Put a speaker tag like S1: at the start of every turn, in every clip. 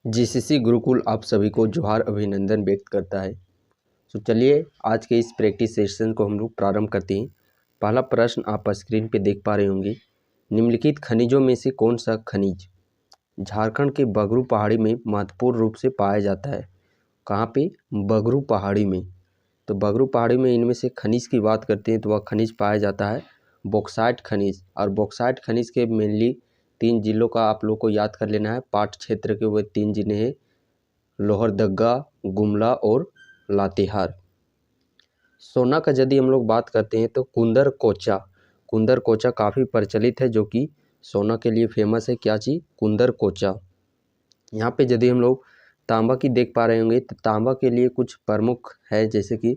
S1: GCC Gurukul आप सभी को जोहार अभिनंदन व्यक्त करता है। तो चलिए आज के इस प्रैक्टिस सेशन को हम लोग प्रारंभ करते हैं। पहला प्रश्न आप स्क्रीन पे देख पा रहे होंगे, निम्नलिखित खनिजों में से कौन सा खनिज झारखंड के बगरू पहाड़ी में महत्वपूर्ण रूप से पाया जाता है। कहाँ पे? बगरू पहाड़ी में। तो बगरू पहाड़ी में इनमें से खनिज की बात करते हैं तो वह खनिज पाया जाता है बॉक्साइट खनिज। और बॉक्साइट खनिज के मेनली 3 जिलों का आप लोग को याद कर लेना है। पाट क्षेत्र के वो 3 जिले हैं, लोहरदग्गा, गुमला और लातेहार। सोना का यदि हम लोग बात करते हैं तो कुंदर कोचा काफ़ी प्रचलित है, जो कि सोना के लिए फेमस है। क्या चीज़? कुंदर कोचा। यहाँ पे यदि हम लोग तांबा की देख पा रहे होंगे तो तांबा के लिए कुछ प्रमुख है, जैसे कि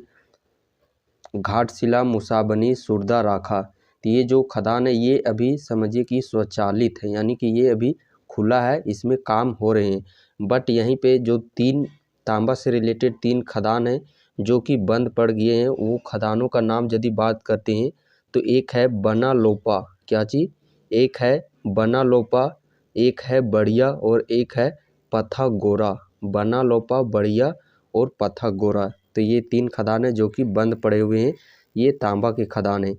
S1: घाटशिला, मुसाबनी, सुरदा, राखा। तो ये जो खदान है ये अभी समझिए कि स्वचालित है, यानी कि ये अभी खुला है, इसमें काम हो रहे हैं। बट यहीं पे जो 3 तांबा से रिलेटेड 3 खदान हैं जो कि बंद पड़ गए हैं, वो खदानों का नाम यदि बात करते हैं तो एक है बना लोपा। क्या चीज़? एक है बना लोपा, एक है बढ़िया और एक है पथा गोरा। बना लोपा, बढ़िया और पथा गोरा। तो ये 3 खदान हैं जो कि बंद पड़े हुए हैं, ये तांबा के खदान हैं।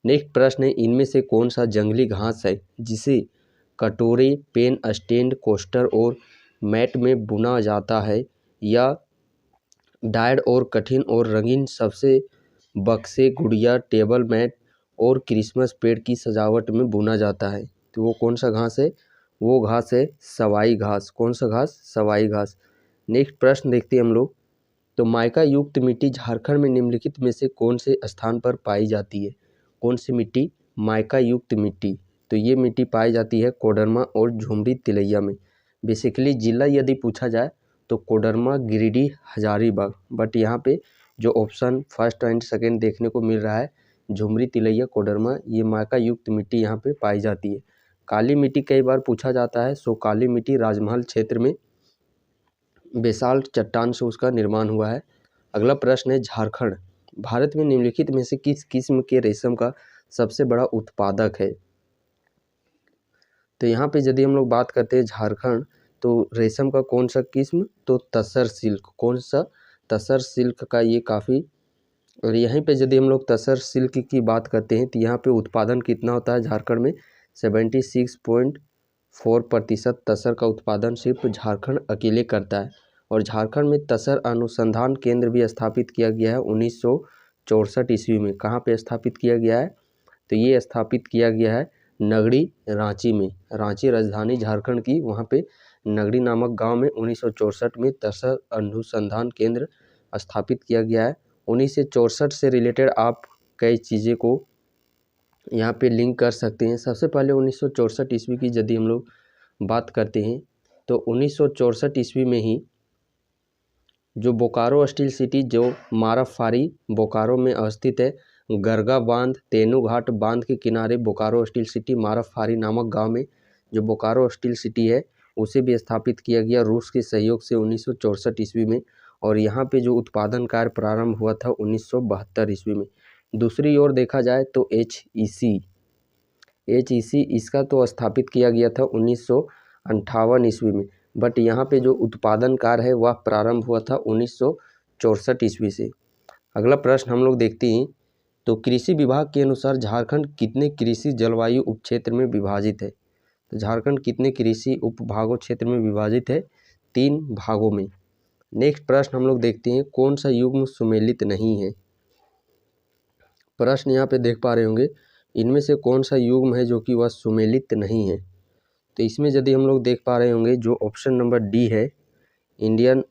S1: नेक्स्ट प्रश्न है, इनमें से कौन सा जंगली घास है जिसे कटोरे, पेन स्टैंड, कोस्टर और मैट में बुना जाता है, या डायड और कठिन और रंगीन सबसे बक्से, गुड़िया, टेबल मैट और क्रिसमस पेड़ की सजावट में बुना जाता है। तो वो कौन सा घास है? वो घास है सवाई घास। कौन सा घास? सवाई घास। नेक्स्ट प्रश्न देखते हैं हम लोग। तो माइका युक्त मिट्टी झारखंड में निम्नलिखित में से कौन से स्थान पर पाई जाती है? कौन सी मिट्टी? माइका युक्त मिट्टी। तो ये मिट्टी पाई जाती है कोडरमा और झुमरी तिलैया में। बेसिकली जिला यदि पूछा जाए तो कोडरमा, गिरिडीह, हजारीबाग। बट यहाँ पे जो ऑप्शन फर्स्ट एंड सेकेंड देखने को मिल रहा है, झुमरी तिलैया, कोडरमा, ये माइका युक्त मिट्टी यहाँ पे पाई जाती है। काली मिट्टी कई बार पूछा जाता है। सो काली मिट्टी राजमहल क्षेत्र में बेसाल्ट चट्टान से उसका निर्माण हुआ है। अगला प्रश्न है, झारखंड भारत में निम्नलिखित में से किस किस्म के रेशम का सबसे बड़ा उत्पादक है? तो यहाँ पे यदि हम लोग बात करते हैं झारखंड, तो रेशम का कौन सा किस्म? तो तसर सिल्क। कौन सा? तसर सिल्क का ये काफ़ी। और यहीं पे यदि हम लोग तसर सिल्क की बात करते हैं तो यहाँ पे उत्पादन कितना होता है झारखंड में? 76.4% तसर का उत्पादन सिर्फ झारखंड अकेले करता है। और झारखंड में तसर अनुसंधान केंद्र भी स्थापित किया गया है 1964 ईस्वी में। कहाँ पे स्थापित किया गया है? तो ये स्थापित किया गया है नगड़ी, रांची में। रांची राजधानी झारखंड की, वहाँ पे नगड़ी नामक गांव में 1964 में तसर अनुसंधान केंद्र स्थापित किया गया है। 1964 से रिलेटेड आप कई चीज़ें को यहाँ पे लिंक कर सकते हैं। सबसे पहले 1964 ईस्वी की यदि हम लोग बात करते हैं तो 1964 ईस्वी में ही जो बोकारो स्टील सिटी, जो माराफारी बोकारो में अवस्थित है, गरगा बांध, तेनू घाट बांध के किनारे बोकारो स्टील सिटी, माराफारी नामक गांव में जो बोकारो स्टील सिटी है उसे भी स्थापित किया गया रूस के सहयोग से 1964 ईस्वी में। और यहाँ पे जो उत्पादन कार्य प्रारंभ हुआ था 1972 ईस्वी में। दूसरी ओर देखा जाए तो HEC इसका तो स्थापित किया गया था 1958 ईस्वी में। बट यहाँ पे जो उत्पादन कार्य है वह प्रारंभ हुआ था 1964 ईस्वी से। अगला प्रश्न हम लोग देखते हैं, तो कृषि विभाग के अनुसार झारखंड कितने कृषि जलवायु उपक्षेत्र में विभाजित है? तो झारखंड कितने कृषि उपभागों क्षेत्र में विभाजित है? 3 भागों में। नेक्स्ट प्रश्न हम लोग देखते हैं, कौन सा युग्म सुमेलित नहीं है? प्रश्न यहाँ पे देख पा रहे होंगे, इनमें से कौन सा युग्म है जो कि वह सुमेलित नहीं है? तो इसमें यदि हम लोग देख पा रहे होंगे जो ऑप्शन नंबर डी है, Indian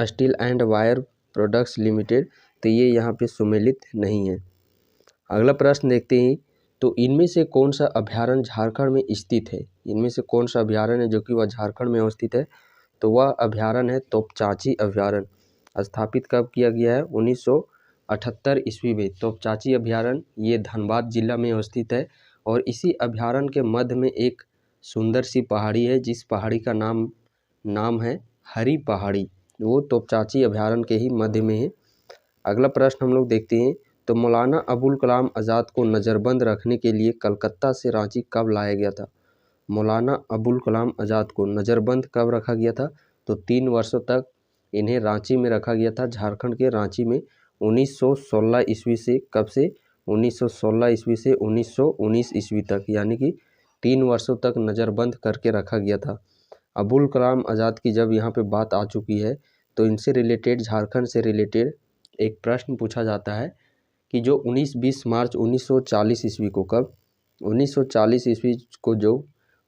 S1: steel and wire products limited, तो ये यहाँ पे सुमेलित नहीं है। अगला प्रश्न देखते हैं, तो इनमें से कौन सा अभ्यारण्य झारखंड में स्थित है? इनमें से कौन सा अभ्यारण्य है जो कि वह झारखंड में अवस्थित है? तो वह अभ्यारण्य है तोपचांची अभ्यारण्य। स्थापित कब किया गया है? 1978 ईस्वी में। तोपचांची अभ्यारण्य ये धनबाद जिला में अवस्थित है। और इसी अभ्यारण्य के मध्य में एक सुंदर सी पहाड़ी है, जिस पहाड़ी का नाम है हरी पहाड़ी। वो तोपचांची अभ्यारण्य के ही मध्य में है। अगला प्रश्न हम लोग देखते हैं, तो मौलाना अबुल कलाम आज़ाद को नज़रबंद रखने के लिए कलकत्ता से रांची कब लाया गया था? मौलाना अबुल कलाम आज़ाद को नज़रबंद कब रखा गया था? तो 3 वर्षों तक इन्हें रांची में रखा गया था, झारखंड के रांची में 1916 ईस्वी से। कब से? 1916 ईस्वी से 1919 ईस्वी तक, यानी कि 3 वर्षों तक नज़रबंद करके रखा गया था। अबुल कलाम आज़ाद की जब यहाँ पे बात आ चुकी है तो इनसे रिलेटेड, झारखंड से रिलेटेड एक प्रश्न पूछा जाता है कि जो 19-20 मार्च 1940 ईस्वी को, कब? 1940 ईस्वी को जो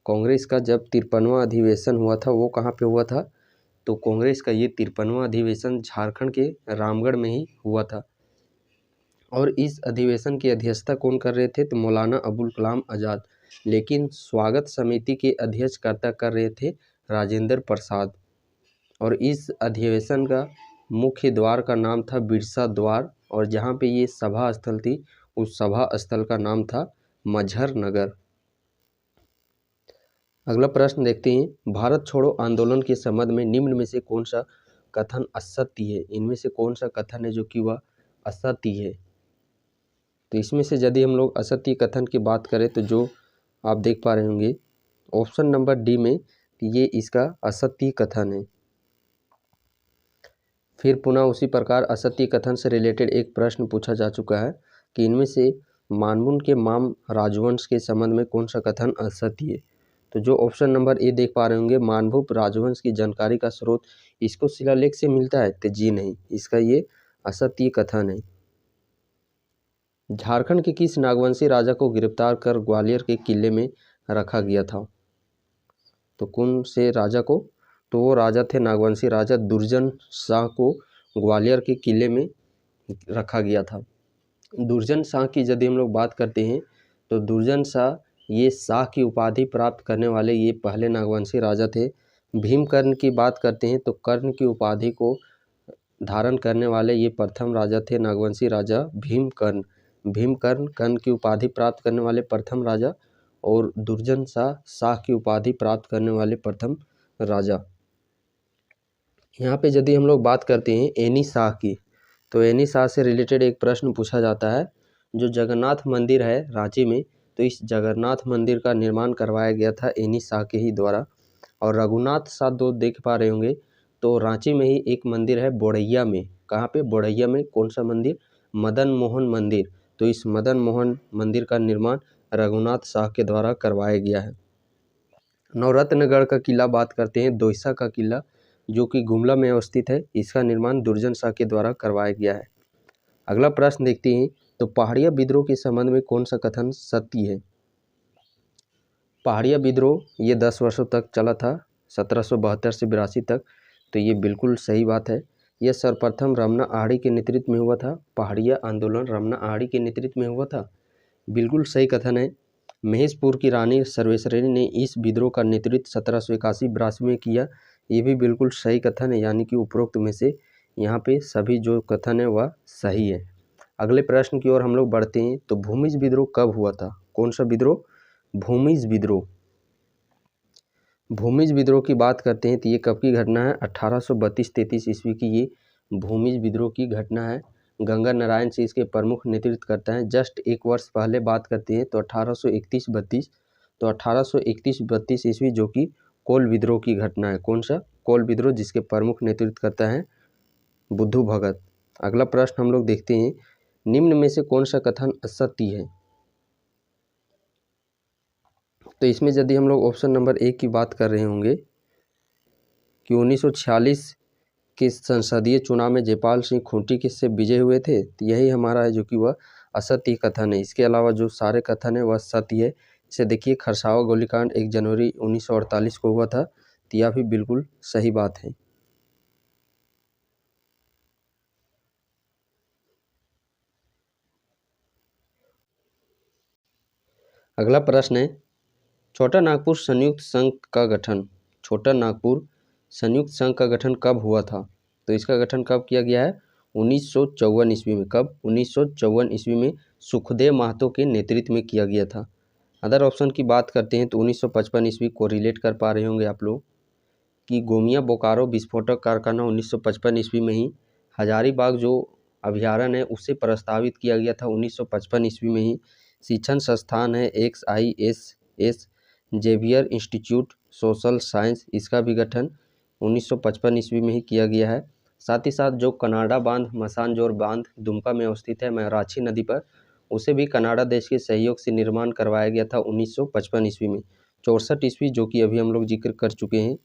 S1: कांग्रेस का जब 53वां अधिवेशन हुआ था वो कहाँ पे हुआ था? तो कांग्रेस का ये 53वां अधिवेशन झारखंड के रामगढ़ में ही हुआ था। और इस अधिवेशन की अध्यक्षता कौन कर रहे थे? तो मौलाना अबुल कलाम आज़ाद। लेकिन स्वागत समिति के अध्यक्षता कर रहे थे राजेंद्र प्रसाद। और इस अधिवेशन का मुख्य द्वार का नाम था बिरसा द्वार, और जहाँ पे ये सभा स्थल थी उस सभा स्थल का नाम था मजहर नगर। अगला प्रश्न देखते हैं, भारत छोड़ो आंदोलन के संबंध में निम्न में से कौन सा कथन असत्य है? इनमें से कौन सा कथन है जो कि वह असत्य है? तो इसमें से यदि हम लोग असत्य कथन की बात करें तो जो आप देख पा रहे होंगे ऑप्शन नंबर डी में, ये इसका असत्य कथन है। फिर पुनः उसी प्रकार असत्य कथन से रिलेटेड एक प्रश्न पूछा जा चुका है कि इनमें से मानवुन के माम राजवंश के संबंध में कौन सा कथन असत्य है? तो जो ऑप्शन नंबर ए देख पा रहे होंगे, मानभूप राजवंश की जानकारी का स्रोत इसको शिलालेख से मिलता है, तो जी नहीं, इसका ये असत्य कथन है। झारखंड के किस नागवंशी राजा को गिरफ्तार कर ग्वालियर के किले में रखा गया था? तो कौन से राजा को? तो वो राजा थे नागवंशी राजा दुर्जन शाह को ग्वालियर के किले में रखा गया था। दुर्जन शाह की यदि हम लोग बात करते हैं तो दुर्जन शाह ये शाह की उपाधि प्राप्त करने वाले ये पहले नागवंशी राजा थे। भीमकर्ण की बात करते हैं तो कर्ण की उपाधि को धारण करने वाले ये प्रथम राजा थे नागवंशी राजा भीमकर्ण। भीमकर्ण कर्ण की उपाधि प्राप्त करने वाले प्रथम राजा, और दुर्जन शाह शाह की उपाधि प्राप्त करने वाले प्रथम राजा। यहाँ पे यदि हम लोग बात करते हैं एनी शाह की, तो एनी शाह से रिलेटेड एक प्रश्न पूछा जाता है। जो जगन्नाथ मंदिर है रांची में, तो इस जगन्नाथ मंदिर का निर्माण करवाया गया था एनी शाह के ही द्वारा। और रघुनाथ शाह दो देख पा रहे होंगे, तो रांची में ही एक मंदिर है बोड़ैया में। कहाँ पे? बोड़ैया में। कौन सा मंदिर? मदन मोहन मंदिर। तो इस मदन मोहन मंदिर का निर्माण रघुनाथ शाह के द्वारा करवाया गया है। नवरत्नगढ़ का किला बात करते हैं, दोईसा का किला जो कि गुमला में अवस्थित है, इसका निर्माण दुर्जन शाह के द्वारा करवाया गया है। अगला प्रश्न देखते हैं, तो पहाड़िया विद्रोह के संबंध में कौन सा कथन सत्य है? पहाड़िया विद्रोह ये 10 वर्षों तक चला था, 1772 से 82 तक, तो ये बिल्कुल सही बात है। यह सर्वप्रथम रमना आहाड़ी के नेतृत्व में हुआ था। पहाड़िया आंदोलन रमना आहाड़ी के नेतृत्व में हुआ था, बिल्कुल सही कथन है। महेशपुर की रानी सर्वेश्वरी ने इस विद्रोह का नेतृत्व 1781-82 में किया, ये भी बिल्कुल सही कथन है। यानी कि उपरोक्त में से यहाँ पे सभी जो कथन है वह सही है। अगले प्रश्न की ओर हम लोग बढ़ते हैं, तो भूमिज विद्रोह कब हुआ था? कौन सा विद्रोह? भूमिज विद्रोह। भूमिज विद्रोह की बात करते हैं तो ये कब की घटना है? 1832-33 ईस्वी की ये भूमिज विद्रोह की घटना है। गंगा नारायण से इसके प्रमुख नेतृत्व करता है। जस्ट एक वर्ष पहले बात करते हैं तो 1831-32, तो 1831-32 ईस्वी जो कि कोल विद्रोह की घटना है। कौन सा? कोल विद्रोह, जिसके प्रमुख नेतृत्व करता है बुद्धू भगत। अगला प्रश्न हम लोग देखते हैं, निम्न में से कौन सा कथन असत्य है? तो इसमें यदि हम लोग ऑप्शन नंबर ए की बात कर रहे होंगे कि 1946 के संसदीय चुनाव में जयपाल सिंह खूंटी के से विजय हुए थे, तो यही हमारा है जो कि वह असत्य कथन है। इसके अलावा जो सारे कथन है वह सत्य है। इसे देखिए, खरसावा गोलीकांड 1 जनवरी 1948 को हुआ था, तो यह भी बिल्कुल सही बात है। अगला प्रश्न है, छोटा नागपुर संयुक्त संघ का गठन, छोटा नागपुर संयुक्त संघ का गठन कब हुआ था? तो इसका गठन कब किया गया है? 1954 ईस्वी में। कब? 1954 ईस्वी में सुखदेव महतो के नेतृत्व में किया गया था। अदर ऑप्शन की बात करते हैं तो 1955 ईस्वी को रिलेट कर पा रहे होंगे आप लोग कि गोमिया बोकारो विस्फोटक कारखाना 1955 ईस्वी में ही, हजारीबाग जो अभयारण्य है उसे प्रस्तावित किया गया था 1955 ईस्वी में ही। शिक्षण संस्थान है XISS Xavier institute social science, इसका भी गठन 1955 ईस्वी में ही किया गया है। साथ ही साथ जो कनाडा बांध, मसानजोर बांध दुमका में अवस्थित है मैराछी नदी पर, उसे भी कनाडा देश के सहयोग से निर्माण करवाया गया था 1955 ईस्वी में। 64 ईस्वी जो कि अभी हम लोग जिक्र कर चुके हैं।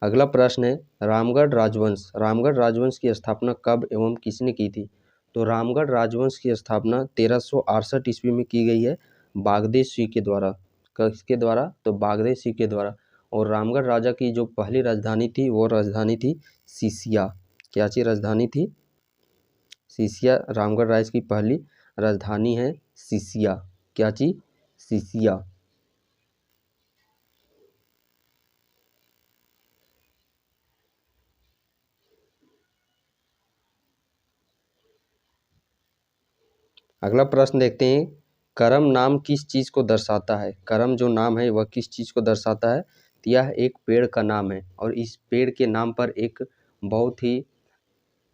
S1: अगला प्रश्न है रामगढ़ राजवंश। रामगढ़ राजवंश की स्थापना कब एवं किसने की थी? तो रामगढ़ राजवंश की स्थापना 1368 ईस्वी में की गई है बागदेव सिंह के द्वारा। किसके द्वारा? तो बागदेव सिंह के द्वारा। और रामगढ़ राजा की जो पहली राजधानी थी वो राजधानी थी सीसिया। क्या ची राजधानी थी? सीसिया। रामगढ़ राज्य की पहली राजधानी है सीसिया। क्या ची? सीसिया। अगला प्रश्न देखते हैं, करम नाम किस चीज़ को दर्शाता है? करम जो नाम है वह किस चीज़ को दर्शाता है? तो यह एक पेड़ का नाम है और इस पेड़ के नाम पर एक बहुत ही,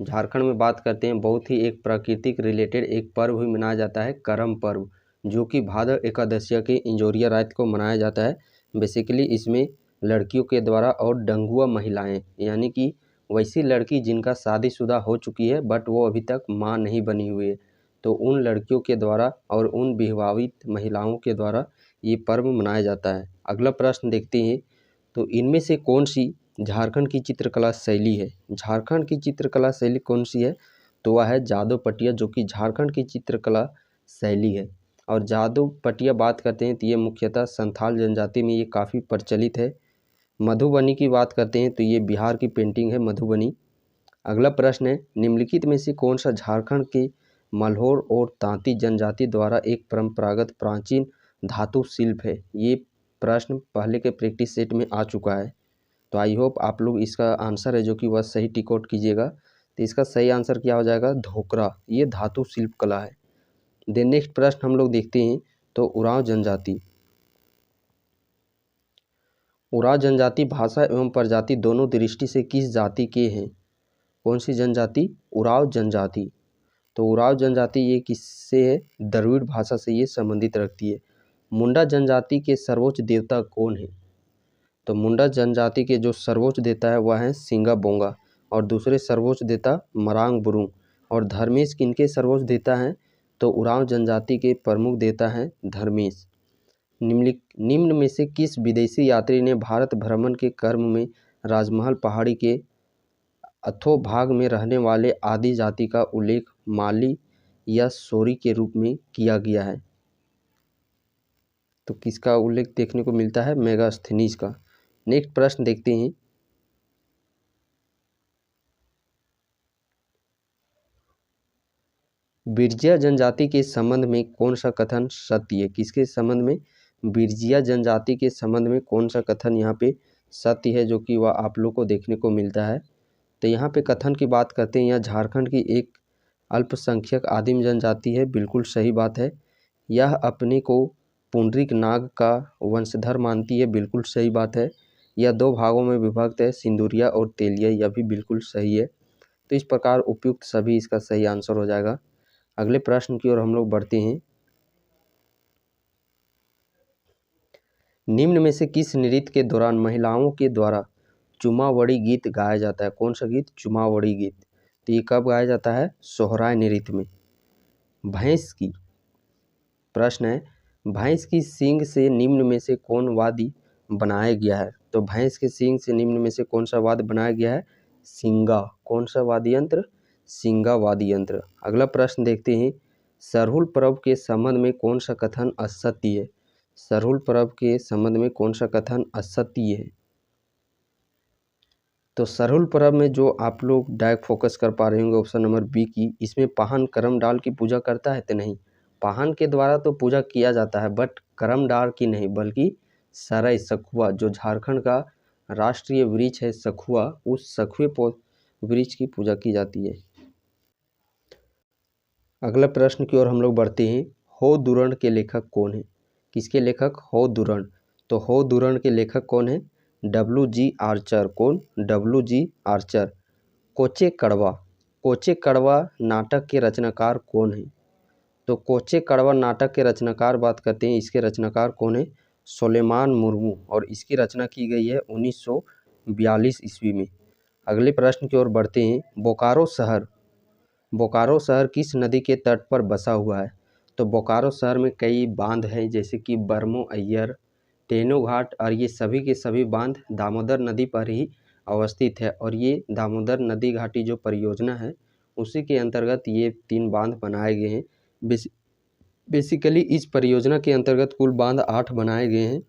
S1: झारखंड में बात करते हैं, बहुत ही एक प्राकृतिक रिलेटेड एक पर्व भी मनाया जाता है करम पर्व, जो कि भाद्र एकादशिया के इंजोरिया रात को मनाया जाता है। बेसिकली इसमें लड़कियों के द्वारा और डंगुआ महिलाएं, यानी कि वैसी लड़की जिनका शादीशुदा हो चुकी है बट वो अभी तक माँ नहीं बनी हुई है, तो उन लड़कियों के द्वारा और उन विवाहित महिलाओं के द्वारा ये पर्व मनाया जाता है। अगला प्रश्न देखते हैं, तो इनमें से कौन सी झारखंड की चित्रकला शैली है? झारखंड की चित्रकला शैली कौन सी है? तो वह है जादव पटिया, जो कि झारखंड की चित्रकला शैली है। और जादव पटिया बात करते हैं तो ये मुख्यतः संथाल जनजाति में ये काफ़ी प्रचलित है। मधुबनी की बात करते हैं तो ये बिहार की पेंटिंग है मधुबनी। अगला प्रश्न है, निम्नलिखित में से कौन सा झारखंड के मल्होर और तांती जनजाति द्वारा एक परंपरागत प्राचीन धातु शिल्प है? ये प्रश्न पहले के प्रैक्टिस सेट में आ चुका है, तो आई होप आप लोग इसका आंसर है जो कि वह सही टिक आउट कीजिएगा। तो इसका सही आंसर क्या हो जाएगा? धोकरा। ये धातु शिल्प कला है। देन नेक्स्ट प्रश्न हम लोग देखते हैं, तो उरांव जनजाति। उरांव जनजाति भाषा एवं प्रजाति दोनों दृष्टि से किस जाति के हैं? कौन सी जनजाति? उरांव जनजाति। तो उरांव जनजाति ये किससे है? द्रविड़ भाषा से ये संबंधित रखती है। मुंडा जनजाति के सर्वोच्च देवता कौन है? तो मुंडा जनजाति के जो सर्वोच्च देवता है वह है सिंगा बोंगा और दूसरे सर्वोच्च देवता मरांग बुरुंग। और धर्मेश किनके सर्वोच्च देवता हैं? तो उरांव जनजाति के प्रमुख देवता हैं धर्मेश। निम्न में से किस विदेशी यात्री ने भारत भ्रमण के क्रम में राजमहल पहाड़ी के अथोभाग में रहने वाले आदि जाति का उल्लेख माली या सोरी के रूप में किया गया है? तो किसका उल्लेख देखने को मिलता है? मेगास्थनीज का। नेक्स्ट प्रश्न देखते हैं, बिरजिया जनजाति के संबंध में कौन सा कथन सत्य है? किसके संबंध में? बिरजिया जनजाति के संबंध में कौन सा कथन यहाँ पे सत्य है जो कि वह आप लोग को देखने को मिलता है? तो यहाँ पे कथन की बात करते हैं, यह झारखंड की एक अल्पसंख्यक आदिम जनजाति है। बिल्कुल सही बात है। यह अपने को पुंडरीक नाग का वंशधर मानती है। बिल्कुल सही बात है। यह दो भागों में विभक्त है, सिंदूरिया और तेलिया। यह भी बिल्कुल सही है। तो इस प्रकार उपयुक्त सभी इसका सही आंसर हो जाएगा। अगले प्रश्न की ओर हम लोग बढ़ते हैं, निम्न में से किस नृत्य के दौरान महिलाओं के द्वारा चुमावड़ी गीत गाया जाता है? कौन सा गीत? चुमावड़ी गीत। तो ये कब गाया जाता है? सोहराय नृत्य में। भैंस की, प्रश्न है, भैंस की सींग से निम्न में से कौन वाद्य बनाया गया है? तो भैंस के सींग से निम्न में से कौन सा वाद्य बनाया गया है? सिंगा। कौन सा वाद्य यंत्र? सिंगा वाद्य यंत्र। अगला प्रश्न देखते हैं, सरहुल पर्व के संबंध में कौन सा कथन असत्य है? सरहुल पर्व के संबंध में कौन सा कथन असत्य है? तो सरहुल पर्व में जो आप लोग डायरेक्ट फोकस कर पा रहे होंगे ऑप्शन नंबर बी की, इसमें पाहन करम डाल की पूजा करता है तो नहीं। पाहन के द्वारा तो पूजा किया जाता है बट करम डाल की नहीं, बल्कि सरई सखुआ, जो झारखंड का राष्ट्रीय वृक्ष है सखुआ, उस सखुए वृक्ष की पूजा की जाती है। अगला प्रश्न की ओर हम लोग बढ़ते हैं, हो दुरण के लेखक कौन है? किसके लेखक? हो दुरण। तो हो दुरण के लेखक कौन है? WG Archer. कौन? WG Archer. कोचे कड़वा। कोचे कड़वा नाटक के रचनाकार कौन है? तो कोचे कड़वा नाटक के रचनाकार बात करते हैं, इसके रचनाकार कौन है? सुलेमान मुर्मू और इसकी रचना की गई है 1942 ईस्वी में। अगले प्रश्न की ओर बढ़ते हैं। बोकारो शहर किस नदी के तट पर बसा हुआ है? तो बोकारो शहर में कई बांध हैं, जैसे कि बरमो अय्यर, टेनो घाट, और ये सभी के सभी बांध दामोदर नदी पर ही अवस्थित है। और ये दामोदर नदी घाटी जो परियोजना है उसी के अंतर्गत ये 3 बांध बनाए गए हैं। बेसिकली इस परियोजना के अंतर्गत कुल बांध 8 बनाए गए हैं।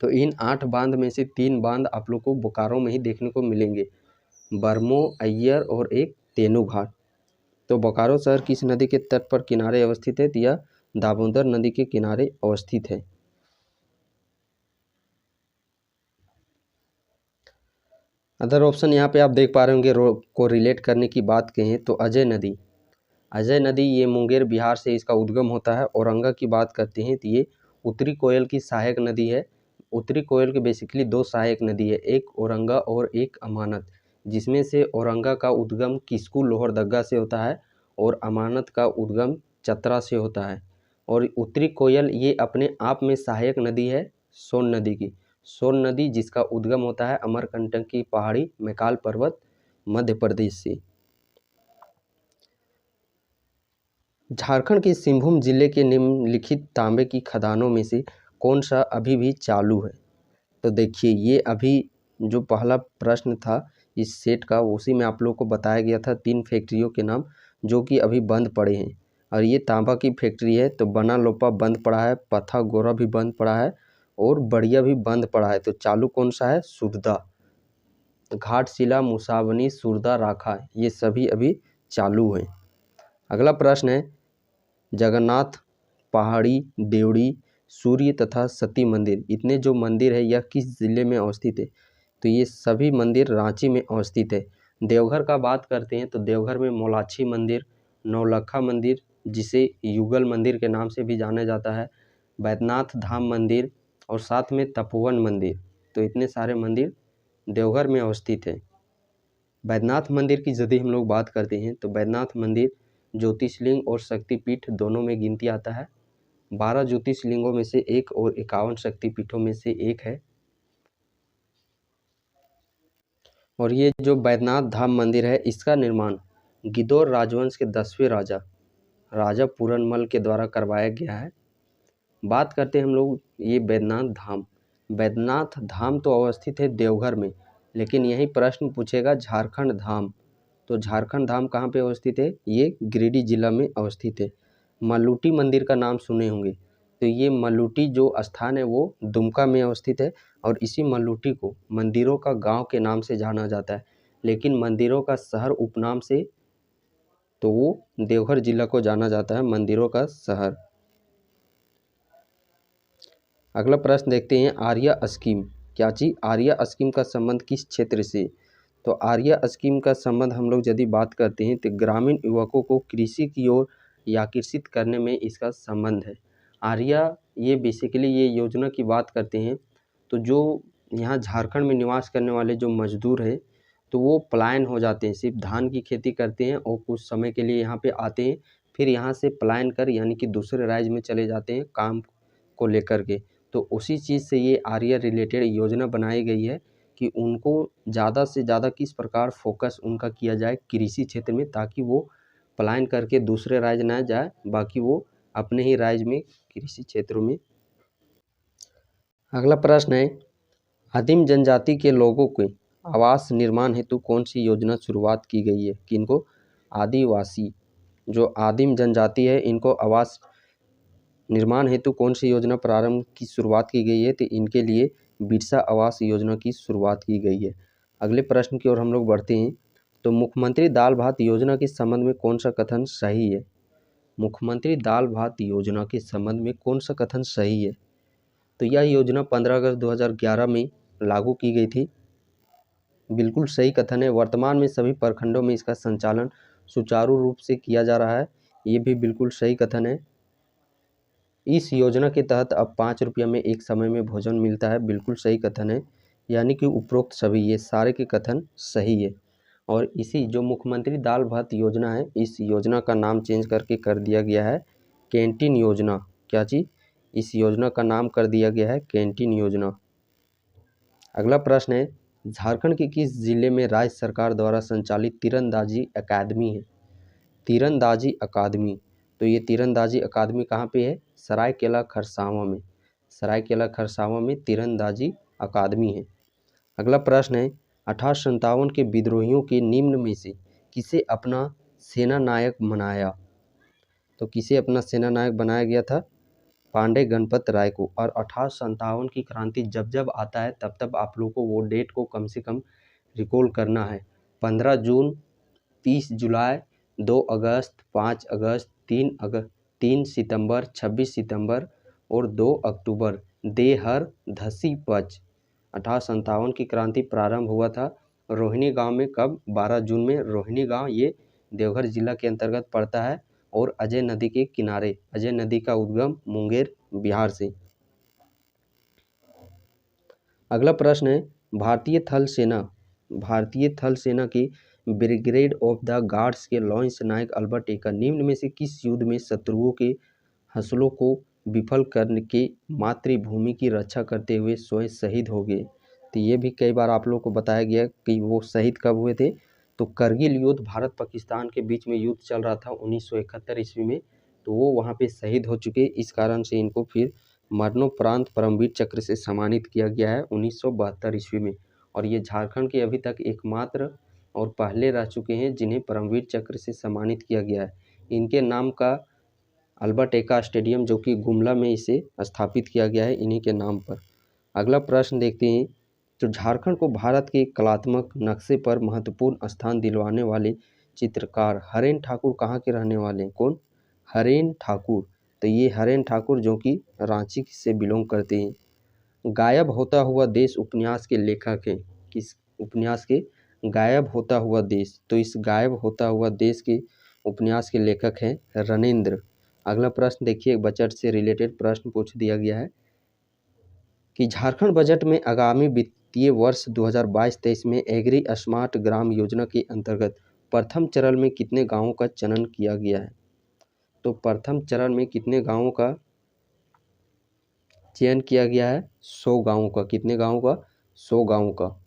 S1: तो इन 8 बांध में से 3 बांध आप लोग को बोकारो में ही देखने को मिलेंगे, बरमो अय्यर और एक तेनू घाट। तो बोकारो शहर किस नदी के तट पर किनारे अवस्थित है? यह दामोदर नदी के किनारे अवस्थित है। अदर ऑप्शन यहाँ पे आप देख पा रहे होंगे, को रिलेट करने की बात कहें तो अजय नदी ये मुंगेर बिहार से इसका उद्गम होता है। औरंगा की बात करते हैं तो ये उत्तरी कोयल की सहायक नदी है। उत्तरी कोयल के बेसिकली 2 सहायक नदी है, एक औरंगा और एक अमानत, जिसमें से औरंगा का उद्गम किस्कू लोहरदग्गा से होता है और अमानत का उद्गम चतरा से होता है। और उत्तरी कोयल ये अपने आप में सहायक नदी है सोन नदी की। सोन नदी जिसका उद्गम होता है अमरकंटक की पहाड़ी मैकाल पर्वत मध्य प्रदेश से। झारखंड के सिंहभूम जिले के निम्नलिखित तांबे की खदानों में से कौन सा अभी भी चालू है? तो देखिए, ये अभी जो पहला प्रश्न था इस सेट का, उसी में आप लोग को बताया गया था 3 फैक्ट्रियों के नाम जो कि अभी बंद पड़े हैं। और ये तांबा की फैक्ट्री है। तो बनालोपा बंद पड़ा है, पथा गोरा भी बंद पड़ा है और बढ़िया भी बंद पड़ा है। तो चालू कौन सा है? सुरदा। घाटशिला, मुसावनी, सुरदा, राखा, ये सभी अभी चालू हैं। अगला प्रश्न है, जगन्नाथ, पहाड़ी, देवड़ी, सूर्य तथा सती मंदिर, इतने जो मंदिर है यह किस जिले में अवस्थित है? तो ये सभी मंदिर रांची में अवस्थित है। देवघर का बात करते हैं तो देवघर में मोलाछी मंदिर, नौलखा मंदिर जिसे युगल मंदिर के नाम से भी जाना जाता है, बैद्यनाथ धाम मंदिर और साथ में तपोवन मंदिर। तो इतने सारे मंदिर देवघर में अवस्थित है। बैद्यनाथ मंदिर की यदि हम लोग बात करते हैं तो बैद्यनाथ मंदिर ज्योतिषलिंग और शक्तिपीठ दोनों में गिनती आता है। 12 ज्योतिषलिंगों में से एक और 51 शक्तिपीठों में से एक है। और ये जो बैद्यनाथ धाम मंदिर है इसका निर्माण गिदोर राजवंश के 10वें राजा पूरनमल के द्वारा करवाया गया है। बात करते हैं हम लोग ये बैद्यनाथ धाम तो अवस्थित है देवघर में, लेकिन यही प्रश्न पूछेगा झारखंड धाम। तो झारखंड धाम कहाँ पे अवस्थित है? ये गिरिडीह जिला में अवस्थित है। मल्लूटी मंदिर का नाम सुने होंगे, तो ये मल्लूटी जो स्थान है वो दुमका में अवस्थित है। और इसी मल्लूटी को मंदिरों का गांव के नाम से जाना जाता है, लेकिन मंदिरों का शहर उपनाम से तो वो देवघर जिला को जाना जाता है मंदिरों का शहर। अगला प्रश्न देखते हैं, आर्या स्कीम, क्या चीज़? आर्या स्कीम का संबंध किस क्षेत्र से? तो आर्या स्कीम का संबंध हम लोग यदि बात करते हैं तो ग्रामीण युवकों को कृषि की ओर आकर्षित करने में इसका संबंध है। आर्या ये बेसिकली ये योजना की बात करते हैं तो जो यहाँ झारखंड में निवास करने वाले जो मजदूर हैं तो वो पलायन हो जाते हैं, सिर्फ धान की खेती करते हैं और कुछ समय के लिए यहाँ पे आते हैं, फिर यहाँ से पलायन कर यानी कि दूसरे राज्य में चले जाते हैं काम को लेकर के। तो उसी चीज़ से ये आर्या रिलेटेड योजना बनाई गई है कि उनको ज़्यादा से ज़्यादा किस प्रकार फोकस उनका किया जाए कृषि क्षेत्र में, ताकि वो पलायन करके दूसरे राज्य ना जाए, बाकी वो अपने ही राज्य में कृषि क्षेत्रों में। अगला प्रश्न है, आदिम जनजाति के लोगों के आवास निर्माण हेतु कौन सी योजना शुरुआत की गई है? किनको? आदिवासी जो आदिम जनजाति है इनको आवास निर्माण हेतु कौन सी योजना प्रारंभ की शुरुआत की गई है? तो इनके लिए बिरसा आवास योजना की शुरुआत की गई है। अगले प्रश्न की ओर हम लोग बढ़ते हैं। तो मुख्यमंत्री दाल भात योजना के संबंध में कौन सा कथन सही है? मुख्यमंत्री दाल भात योजना के संबंध में कौन सा कथन सही है? तो यह योजना 15 अगस्त 2011 में लागू की गई थी। बिल्कुल सही कथन है। वर्तमान में सभी प्रखंडों में इसका संचालन सुचारू रूप से किया जा रहा है, ये भी बिल्कुल सही कथन है। इस योजना के तहत अब 5 रुपये में एक समय में भोजन मिलता है, बिल्कुल सही कथन है। यानी कि उपरोक्त सभी ये सारे के कथन सही है। और इसी जो मुख्यमंत्री दाल भात योजना है, इस योजना का नाम चेंज करके कर दिया गया है कैंटीन योजना। क्या चीज़? इस योजना का नाम कर दिया गया है कैंटीन योजना। अगला प्रश्न है, झारखंड के किस जिले में राज्य सरकार द्वारा संचालित तीरंदाजी अकादमी है? तीरंदाजी अकादमी, तो ये तीरंदाजी अकादमी कहाँ पे है? सरायकेला खरसावां में। सरायकेला खरसावां में तीरंदाजी अकादमी है। अगला प्रश्न है, 1857 के विद्रोहियों के निम्न में से किसे अपना सेना नायक बनाया? तो किसे अपना सेना नायक बनाया गया था? पांडे गणपत राय को। और 1857 की क्रांति जब जब आता है तब तब आप लोगों को वो डेट को कम से कम रिकॉल करना है। 15 जून, 30 जुलाई, 2 अगस्त, 5 अगस्त, 3 सितंबर, 26 सितंबर और 2 अक्टूबर। देहर धसी पच। 1857 की क्रांति प्रारंभ हुआ था रोहिणी गांव में। कब? 12 जून में। रोहिणी गांव ये देवघर जिला के अंतर्गत पड़ता है और अजय नदी के किनारे। अजय नदी का उद्गम मुंगेर बिहार से। अगला प्रश्न है, भारतीय थल सेना की ब्रिगेड ऑफ द गार्ड्स के लॉन्च नायक अल्बर्ट एक्का निम्न में से किस युद्ध में शत्रुओं के हौसलों को विफल करने के मातृभूमि की रक्षा करते हुए स्वयं शहीद हो गए? तो ये भी कई बार आप लोगों को बताया गया कि वो शहीद कब हुए थे। तो करगिल युद्ध, भारत पाकिस्तान के बीच में युद्ध चल रहा था 1971 ईस्वी में, तो वो वहाँ पे शहीद हो चुके। इस कारण से इनको फिर मरणोपरांत परमवीर चक्र से सम्मानित किया गया है 1972 ईस्वी में। और ये झारखंड के अभी तक एकमात्र और पहले रह चुके हैं जिन्हें परमवीर चक्र से सम्मानित किया गया है। इनके नाम का अल्बर्ट एक्का स्टेडियम जो कि गुमला में इसे स्थापित किया गया है इन्हीं के नाम पर। अगला प्रश्न देखते हैं, तो झारखंड को भारत के कलात्मक नक्शे पर महत्वपूर्ण स्थान दिलवाने वाले चित्रकार हरेन ठाकुर कहाँ के रहने वाले हैं? कौन? हरेन ठाकुर। तो ये हरेन ठाकुर जो कि रांची से बिलोंग करते हैं। गायब होता हुआ देश उपन्यास के लेखक हैं। किस उपन्यास के? गायब होता हुआ देश। तो इस गायब होता हुआ देश के उपन्यास के लेखक हैं रणेंद्र। अगला प्रश्न देखिए, बजट से रिलेटेड प्रश्न पूछ दिया गया है कि झारखंड बजट में आगामी वित्तीय वर्ष 2022-23 में एग्री स्मार्ट ग्राम योजना के अंतर्गत प्रथम चरण में कितने गांवों का चयन किया गया है? तो प्रथम चरण में कितने गांवों का चयन किया गया है? 100 गांवों का। कितने गांवों का? 100 गांवों का।